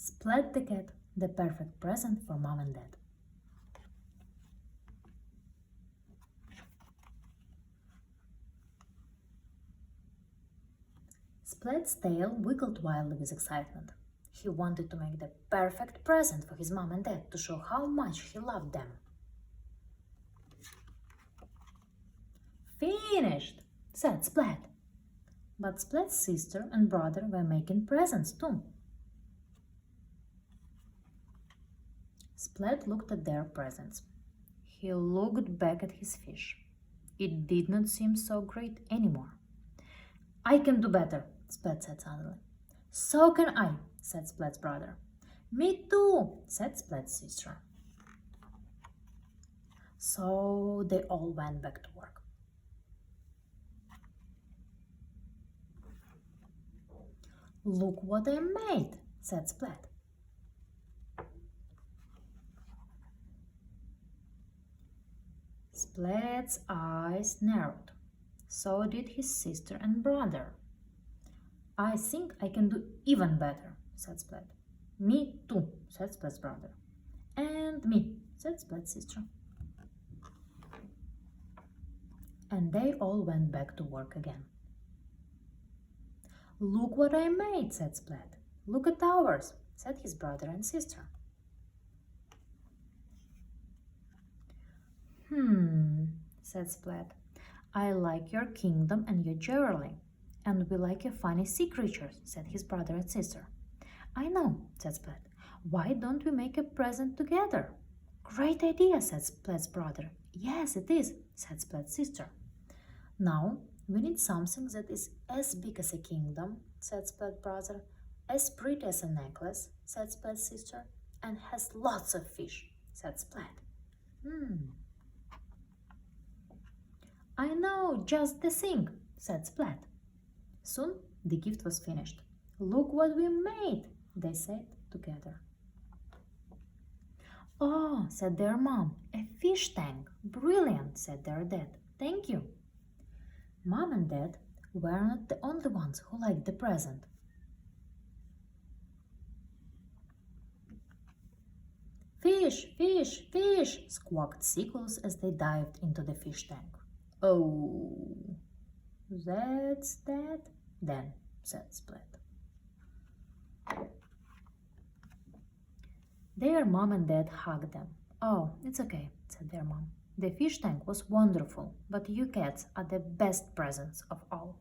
Splat the Cat, the perfect present for Mom and Dad. Splat's tail wiggled wildly with excitement. He wanted to make the perfect present for his mom and dad to show how much he loved them. "Finished," said Splat. But Splat's sister and brother were making presents too. Splat looked at their presents. He looked back at his fish. It did not seem so great anymore. "I can do better," Splat said suddenly. "So can I," said Splat's brother. "Me too," said Splat's sister. So they all went back to work. "Look what I made," said Splat. Splat's eyes narrowed. So did his sister and brother. "I think I can do even better," said Splat. "Me too," said Splat's brother. "And me," said Splat's sister. And they all went back to work again. "Look what I made," said Splat. "Look at ours," said his brother and sister. Said Splat. "I like your kingdom and your jewelry. And we like your funny sea creatures," said his brother and sister. "I know," said Splat. "Why don't we make a present together?" "Great idea," said Splat's brother. "Yes, it is," said Splat's sister. "Now we need something that is as big as a kingdom," said Splat's brother, "as pretty as a necklace," said Splat's sister, "and has lots of fish," said Splat. "I know just the thing," said Splat. Soon the gift was finished. "Look what we made," they said together. "Oh," said their mom, "a fish tank. Brilliant," said their dad. "Thank you." Mom and Dad were not the only ones who liked the present. "Fish, fish, fish!" squawked seagulls as they dived into the fish tank. "Oh, that's that, then," said Splat. Their mom and dad hugged them. "Oh, it's okay," said their mom. "The fish tank was wonderful, but you cats are the best presents of all."